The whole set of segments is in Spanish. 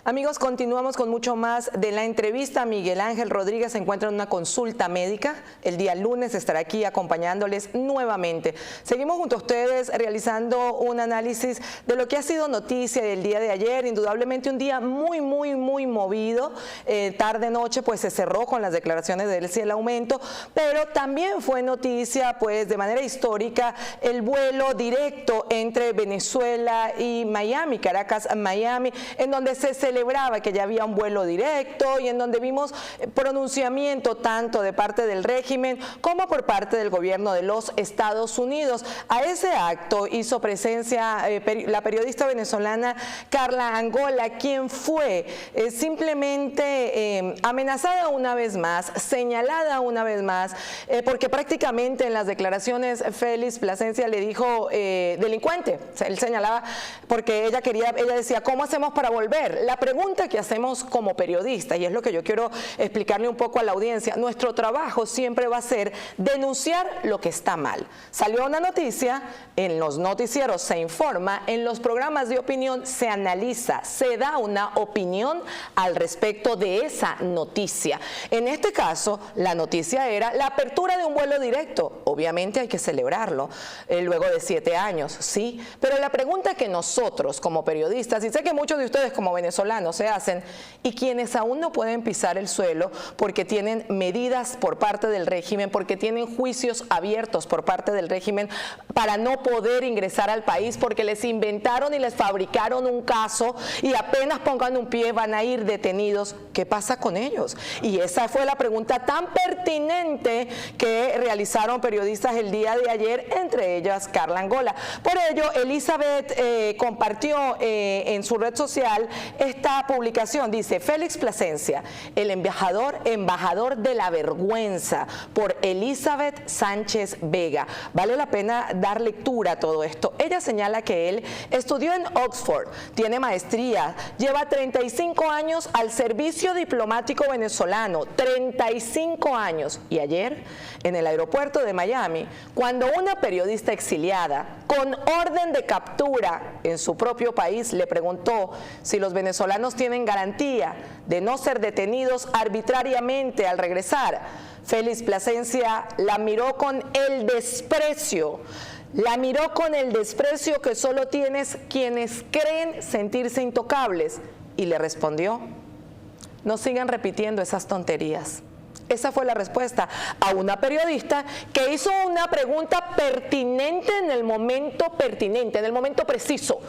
Amigos, continuamos con mucho más de la entrevista. Miguel Ángel Rodríguez se encuentra en una consulta médica. El día lunes estará aquí acompañándoles nuevamente. Seguimos junto a ustedes realizando un análisis de lo que ha sido noticia del día de ayer. Indudablemente un día muy movido. Tarde-noche pues se cerró con las declaraciones de Delcy el Aumento, pero también fue noticia pues de manera histórica el vuelo directo entre Venezuela y Miami, Caracas-Miami, en donde se celebraba que ya había un vuelo directo y en donde vimos pronunciamiento tanto de parte del régimen como por parte del gobierno de los Estados Unidos. A ese acto hizo presencia la periodista venezolana Carla Angola, quien fue simplemente amenazada una vez más, señalada una vez más, porque prácticamente en las declaraciones Félix Plasencia le dijo delincuente. Él señalaba porque ella decía, ¿cómo hacemos para volver? La pregunta que hacemos como periodistas, y es lo que yo quiero explicarle un poco a la audiencia, nuestro trabajo siempre va a ser denunciar lo que está mal. Salió una noticia, en los noticieros se informa, en los programas de opinión se analiza, se da una opinión al respecto de esa noticia. En este caso, la noticia era la apertura de un vuelo directo. Obviamente hay que celebrarlo luego de 7 años, sí, pero la pregunta que nosotros como periodistas, y sé que muchos de ustedes como venezolanos se hacen, y quienes aún no pueden pisar el suelo porque tienen medidas por parte del régimen, porque tienen juicios abiertos por parte del régimen para no poder ingresar al país, porque les inventaron y les fabricaron un caso y apenas pongan un pie van a ir detenidos. ¿Qué pasa con ellos? Y esa fue la pregunta tan pertinente que realizaron periodistas el día de ayer, entre ellas Carla Angola. Por ello, Elizabeth compartió en su red social esta publicación. Dice: Félix Plasencia, el embajador de la vergüenza, por Elizabeth Sánchez Vega. Vale la pena dar lectura a todo esto. Ella señala que él estudió en Oxford, tiene maestría, lleva 35 años al servicio diplomático venezolano, 35 años. Y ayer, en el aeropuerto de Miami, cuando una periodista exiliada con orden de captura en su propio país le preguntó si los venezolanos tienen garantía de no ser detenidos arbitrariamente al regresar, Félix Plasencia la miró con el desprecio. La miró con el desprecio que solo tienes quienes creen sentirse intocables y le respondió: no sigan repitiendo esas tonterías. Esa fue la respuesta a una periodista que hizo una pregunta pertinente en el momento preciso.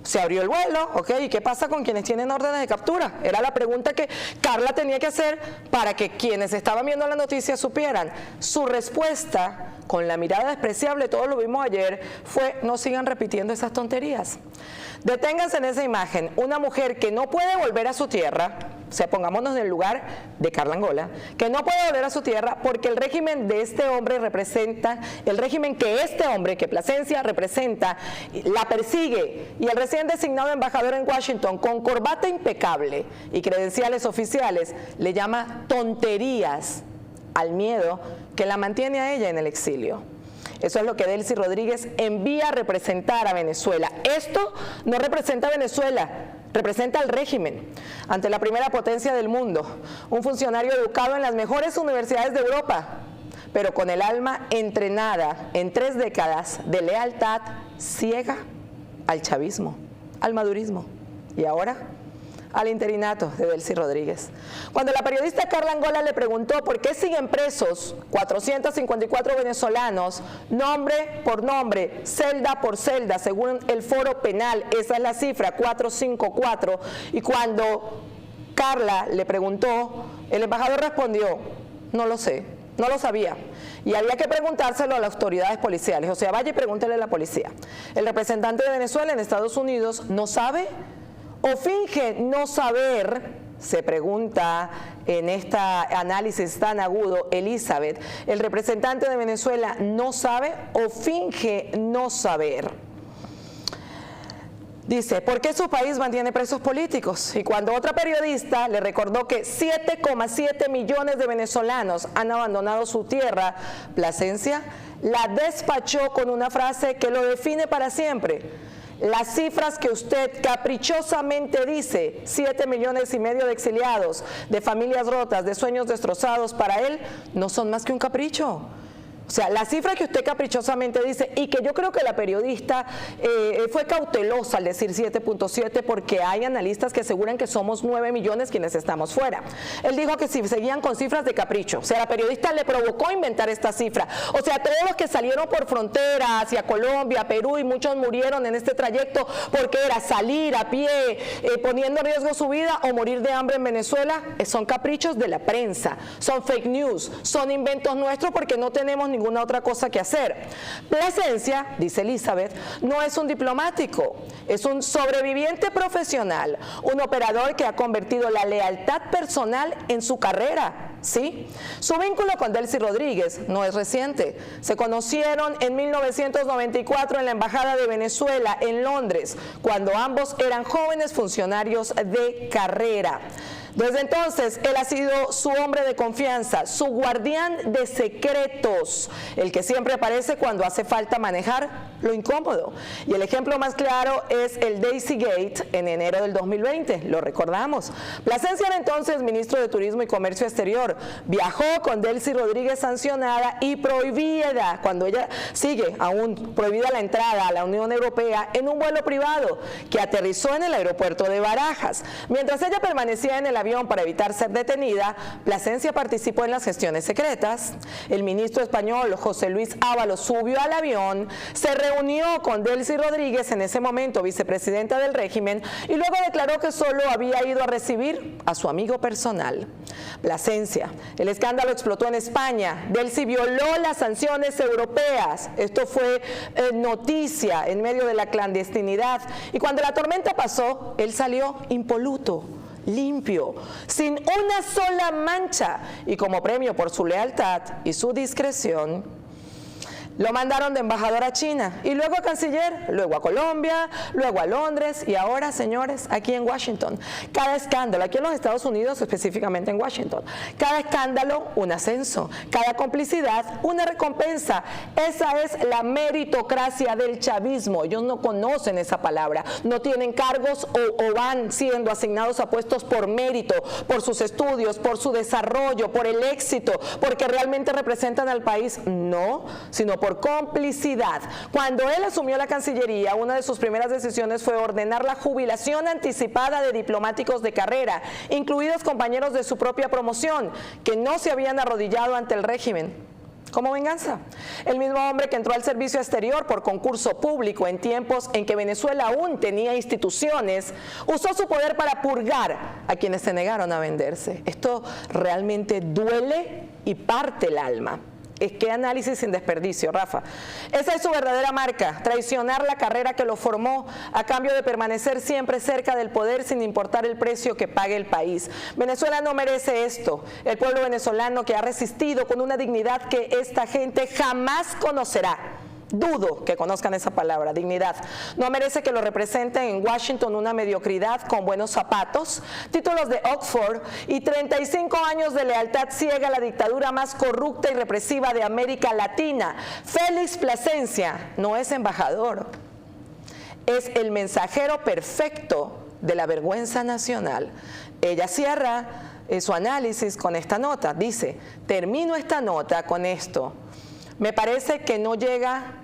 Se abrió el vuelo, ¿ok? ¿Y qué pasa con quienes tienen órdenes de captura? Era la pregunta que Carla tenía que hacer para que quienes estaban viendo la noticia supieran. Su respuesta, con la mirada despreciable, todos lo vimos ayer, fue: no sigan repitiendo esas tonterías. Deténganse en esa imagen. Una mujer que no puede volver a su tierra, o sea, pongámonos en el lugar de Carla Angola, que no puede volver a su tierra porque el régimen de este hombre representa, el régimen que este hombre, que Plasencia representa, la persigue, y el recién designado embajador en Washington, con corbata impecable y credenciales oficiales, le llama tonterías al miedo que la mantiene a ella en el exilio. Eso es lo que Delcy Rodríguez envía a representar a Venezuela. Esto no representa a Venezuela, representa al régimen ante la primera potencia del mundo, un funcionario educado en las mejores universidades de Europa, pero con el alma entrenada en 3 décadas de lealtad ciega al chavismo, al madurismo y ahora al interinato de Delcy Rodríguez. Cuando la periodista Carla Angola le preguntó por qué siguen presos 454 venezolanos, nombre por nombre, celda por celda, según el Foro Penal, esa es la cifra, 454, y cuando Carla le preguntó, el embajador respondió: no lo sé, no lo sabía. Y había que preguntárselo a las autoridades policiales. O sea, vaya y pregúntele a la policía. El representante de Venezuela en Estados Unidos no sabe o finge no saber, se pregunta en este análisis tan agudo Elizabeth. El representante de Venezuela no sabe o finge no saber. Dice: ¿por qué su país mantiene presos políticos? Y cuando otra periodista le recordó que 7,7 millones de venezolanos han abandonado su tierra, Plasencia la despachó con una frase que lo define para siempre: las cifras que usted caprichosamente dice, 7,5 millones de exiliados, de familias rotas, de sueños destrozados, para él no son más que un capricho. O sea, la cifra que usted caprichosamente dice, y que yo creo que la periodista fue cautelosa al decir 7.7, porque hay analistas que aseguran que somos 9 millones quienes estamos fuera. Él dijo que si seguían con cifras de capricho, o sea, la periodista le provocó inventar esta cifra. O sea, todos los que salieron por frontera hacia Colombia, Perú, y muchos murieron en este trayecto porque era salir a pie, poniendo en riesgo su vida, o morir de hambre en Venezuela, son caprichos de la prensa, son fake news, son inventos nuestros porque no tenemos ninguna otra cosa que hacer. Plasencia, dice Elizabeth, no es un diplomático, es un sobreviviente profesional, un operador que ha convertido la lealtad personal en su carrera. ¿Sí? Su vínculo con Delcy Rodríguez no es reciente. Se conocieron en 1994 en la Embajada de Venezuela en Londres, cuando ambos eran jóvenes funcionarios de carrera. Desde entonces, él ha sido su hombre de confianza, su guardián de secretos, el que siempre aparece cuando hace falta manejar lo incómodo. Y el ejemplo más claro es el Daisy Gate en enero del 2020, lo recordamos. Plasencia era entonces ministro de Turismo y Comercio Exterior. Viajó con Delcy Rodríguez sancionada y prohibida, cuando ella sigue aún prohibida la entrada a la Unión Europea, en un vuelo privado que aterrizó en el aeropuerto de Barajas. Mientras ella permanecía en el avión para evitar ser detenida, Plasencia participó en las gestiones secretas. El ministro español José Luis Ábalos subió al avión, se reunió con Delcy Rodríguez, en ese momento vicepresidenta del régimen, y luego declaró que solo había ido a recibir a su amigo personal. Plasencia. El escándalo explotó en España. Delcy violó las sanciones europeas. Esto fue noticia en medio de la clandestinidad. Y cuando la tormenta pasó, él salió impoluto, limpio, sin una sola mancha, y como premio por su lealtad y su discreción, lo mandaron de embajador a China, y luego a canciller, luego a Colombia, luego a Londres, y ahora, señores, aquí en Washington. Cada escándalo, aquí en los Estados Unidos, específicamente en Washington, cada escándalo, un ascenso, cada complicidad, una recompensa. Esa es la meritocracia del chavismo. Ellos no conocen esa palabra, no tienen cargos o van siendo asignados a puestos por mérito, por sus estudios, por su desarrollo, por el éxito, porque realmente representan al país. No, sino por complicidad. Cuando él asumió la Cancillería, una de sus primeras decisiones fue ordenar la jubilación anticipada de diplomáticos de carrera, incluidos compañeros de su propia promoción, que no se habían arrodillado ante el régimen. Como venganza. El mismo hombre que entró al servicio exterior por concurso público en tiempos en que Venezuela aún tenía instituciones, usó su poder para purgar a quienes se negaron a venderse. Esto realmente duele y parte el alma. Es que análisis sin desperdicio, Rafa. Esa es su verdadera marca, traicionar la carrera que lo formó a cambio de permanecer siempre cerca del poder sin importar el precio que pague el país. Venezuela no merece esto. El pueblo venezolano, que ha resistido con una dignidad que esta gente jamás conocerá. Dudo que conozcan esa palabra, dignidad. No merece que lo representen en Washington una mediocridad con buenos zapatos, títulos de Oxford y 35 años de lealtad ciega a la dictadura más corrupta y represiva de América Latina. Félix Plasencia no es embajador, es el mensajero perfecto de la vergüenza nacional. Ella cierra su análisis con esta nota. Dice, termino esta nota con esto. Me parece que no llega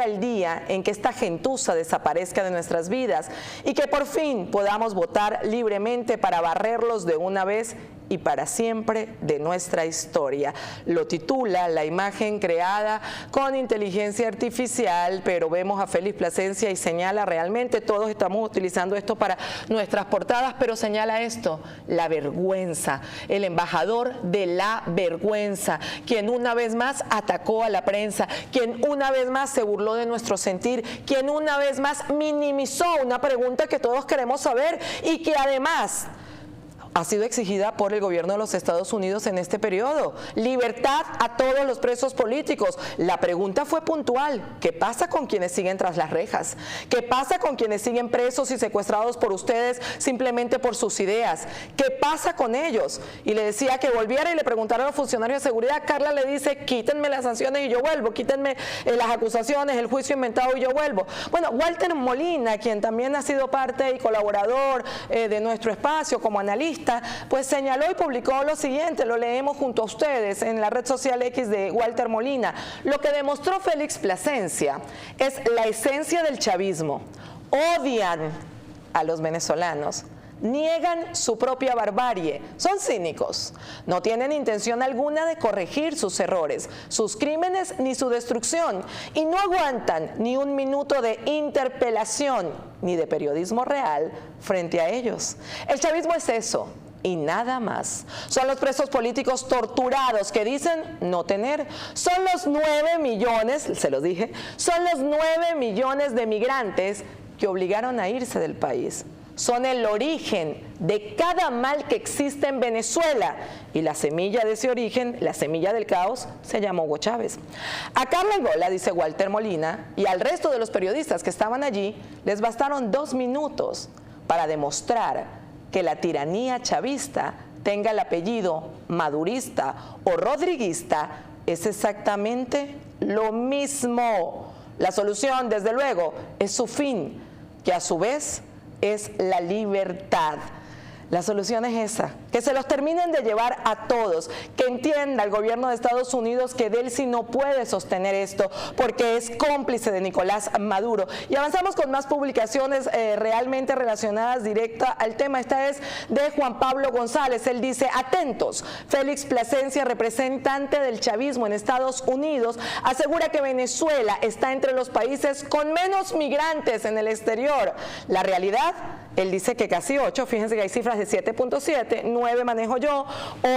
el día en que esta gentuza desaparezca de nuestras vidas y que por fin podamos votar libremente para barrerlos de una vez y para siempre de nuestra historia. Lo titula la imagen creada con inteligencia artificial, pero vemos a Félix Plasencia y señala realmente, todos estamos utilizando esto para nuestras portadas, pero señala esto, la vergüenza, el embajador de la vergüenza, quien una vez más atacó a la prensa, quien una vez más se burló de nuestro sentir, quien una vez más minimizó una pregunta que todos queremos saber y que además ha sido exigida por el gobierno de los Estados Unidos en este periodo. Libertad a todos los presos políticos. La pregunta fue puntual. ¿Qué pasa con quienes siguen tras las rejas? ¿Qué pasa con quienes siguen presos y secuestrados por ustedes simplemente por sus ideas? ¿Qué pasa con ellos? Y le decía que volviera y le preguntara a los funcionarios de seguridad. Carla le dice, quítenme las sanciones y yo vuelvo, quítenme las acusaciones, el juicio inventado y yo vuelvo. Bueno, Walter Molina, quien también ha sido parte y colaborador de nuestro espacio como analista, pues señaló y publicó lo siguiente, lo leemos junto a ustedes en la red social X de Walter Molina. Lo que demostró Félix Plasencia es la esencia del chavismo. Odian a los venezolanos, niegan su propia barbarie, son cínicos, no tienen intención alguna de corregir sus errores, sus crímenes ni su destrucción y no aguantan ni un minuto de interpelación ni de periodismo real frente a ellos. El chavismo es eso y nada más. Son los presos políticos torturados que dicen no tener. Son los 9 millones, se los dije, son los 9 millones de migrantes que obligaron a irse del país. Son el origen de cada mal que existe en Venezuela y la semilla de ese origen, la semilla del caos, se llama Hugo Chávez. A Carla Albola, dice Walter Molina, y al resto de los periodistas que estaban allí, les bastaron 2 minutos para demostrar que la tiranía chavista, tenga el apellido madurista o rodriguista, es exactamente lo mismo. La solución, desde luego, es su fin, que a su vez es la libertad. La solución es esa, que se los terminen de llevar a todos, que entienda el gobierno de Estados Unidos que Delcy no puede sostener esto porque es cómplice de Nicolás Maduro. Y avanzamos con más publicaciones realmente relacionadas directa al tema. Esta es de Juan Pablo González. Él dice, atentos, Félix Plasencia, representante del chavismo en Estados Unidos, asegura que Venezuela está entre los países con menos migrantes en el exterior. La realidad, él dice que casi 8, fíjense que hay cifras de 7.7, 9 manejo yo,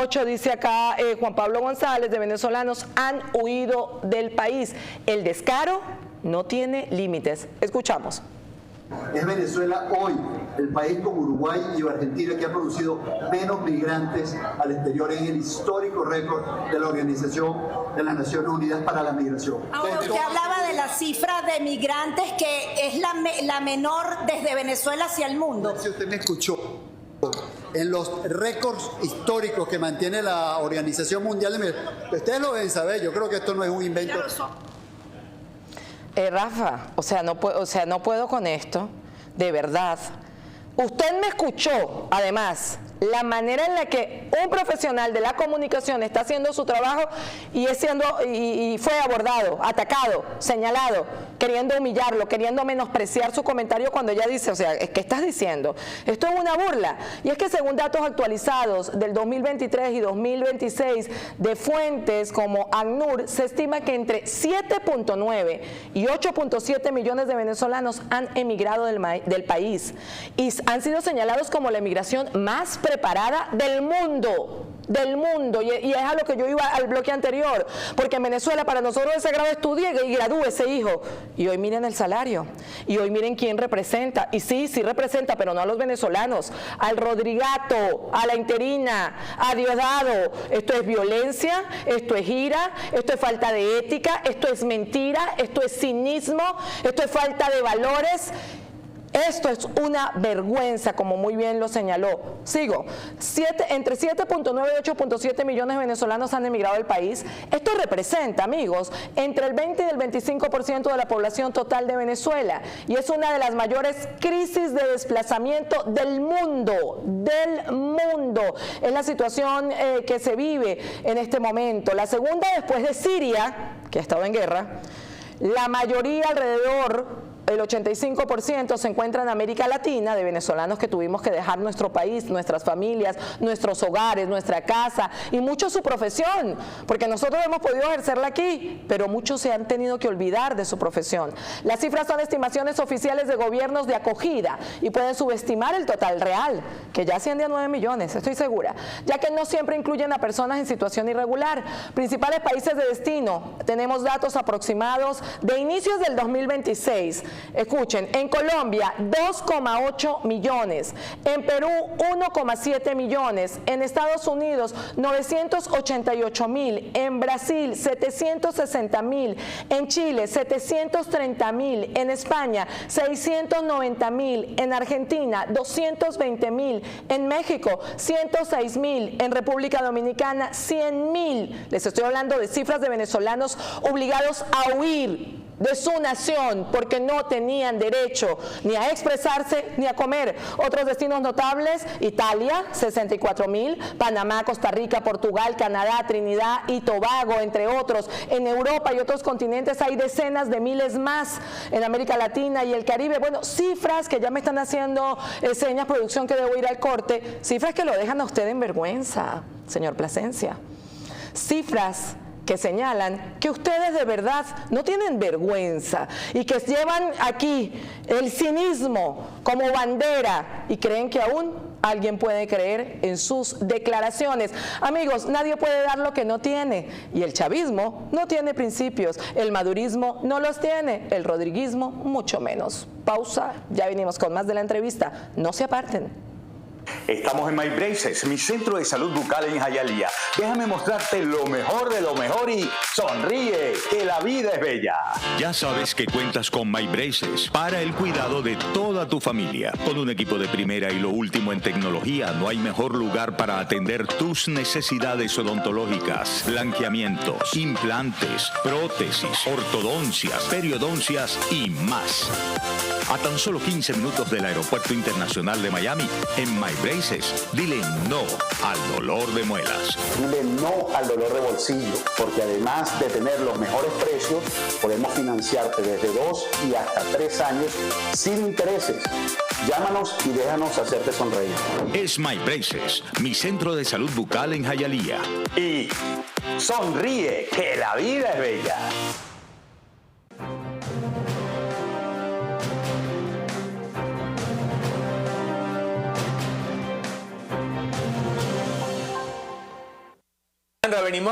8 dice acá Juan Pablo González, de venezolanos han huido del país. El descaro no tiene límites. Escuchamos. Es Venezuela hoy el país como Uruguay y Argentina que ha producido menos migrantes al exterior en el histórico récord de la Organización de las Naciones Unidas para la Migración. Ahora usted hablaba de la cifra de migrantes que es la menor desde Venezuela hacia el mundo. Si usted me escuchó, en los récords históricos que mantiene la Organización Mundial de Migración, ustedes lo deben saber, yo creo que esto no es un invento. Rafa, no puedo con esto, de verdad. Usted me escuchó, además, la manera en la que un profesional de la comunicación está haciendo su trabajo y fue abordado, atacado, señalado, queriendo humillarlo, queriendo menospreciar su comentario cuando ella dice, ¿qué estás diciendo? Esto es una burla. Y es que según datos actualizados del 2023 y 2026 de fuentes como ACNUR, se estima que entre 7.9 y 8.7 millones de venezolanos han emigrado del país y han sido señalados como la emigración más preparada del mundo. Y es a lo que yo iba al bloque anterior, porque en Venezuela para nosotros ese grado estudie y gradúe ese hijo, y hoy miren el salario, y hoy miren quién representa, y sí representa, pero no a los venezolanos, al Rodrigato, a la interina, a Diosdado. Esto es violencia, esto es ira, esto es falta de ética, esto es mentira, esto es cinismo, esto es falta de valores. Esto es una vergüenza, como muy bien lo señaló. Sigo. Entre 7.9 y 8.7 millones de venezolanos han emigrado del país. Esto representa, amigos, entre el 20 y el 25% de la población total de Venezuela. Y es una de las mayores crisis de desplazamiento del mundo. Es la situación que se vive en este momento. La segunda después de Siria, que ha estado en guerra. La mayoría alrededor, el 85% se encuentra en América Latina, de venezolanos que tuvimos que dejar nuestro país, nuestras familias, nuestros hogares, nuestra casa y muchos su profesión, porque nosotros hemos podido ejercerla aquí, pero muchos se han tenido que olvidar de su profesión. Las cifras son estimaciones oficiales de gobiernos de acogida y pueden subestimar el total real, que ya asciende a 9 millones, estoy segura, ya que no siempre incluyen a personas en situación irregular. Principales países de destino, tenemos datos aproximados de inicios del 2026. Escuchen, en Colombia 2,8 millones, en Perú 1,7 millones, en Estados Unidos 988.000, en Brasil 760.000, en Chile 730.000, en España 690.000, en Argentina 220.000, en México 106.000, en República Dominicana 100.000. Les estoy hablando de cifras de venezolanos obligados a huir de su nación porque no tenían derecho ni a expresarse ni a comer. Otros destinos notables: Italia 64.000, Panamá, Costa Rica, Portugal, Canadá, Trinidad y Tobago, entre otros. En Europa y otros continentes hay decenas de miles más. En América Latina y el Caribe, bueno, cifras que ya me están haciendo señas, producción, que debo ir al corte, cifras que lo dejan a usted en vergüenza, señor Plasencia. Cifras que señalan que ustedes de verdad no tienen vergüenza y que llevan aquí el cinismo como bandera y creen que aún alguien puede creer en sus declaraciones. Amigos, nadie puede dar lo que no tiene, y el chavismo no tiene principios, el madurismo no los tiene, el rodriguismo mucho menos. Pausa, ya venimos con más de la entrevista, no se aparten. Estamos en My Braces, mi centro de salud bucal en Hialeah. Déjame mostrarte lo mejor de lo mejor y sonríe, que la vida es bella. Ya sabes que cuentas con My Braces para el cuidado de toda tu familia. Con un equipo de primera y lo último en tecnología, no hay mejor lugar para atender tus necesidades odontológicas, blanqueamientos, implantes, prótesis, ortodoncias, periodoncias y más. A tan solo 15 minutos del Aeropuerto Internacional de Miami, en My Braces, dile no al dolor de muelas. Dile no al dolor de bolsillo, porque además de tener los mejores precios, podemos financiarte desde 2 y hasta 3 años sin intereses. Llámanos y déjanos hacerte sonreír. Es My Braces, mi centro de salud bucal en Hialeah. Y sonríe, que la vida es bella. Venimos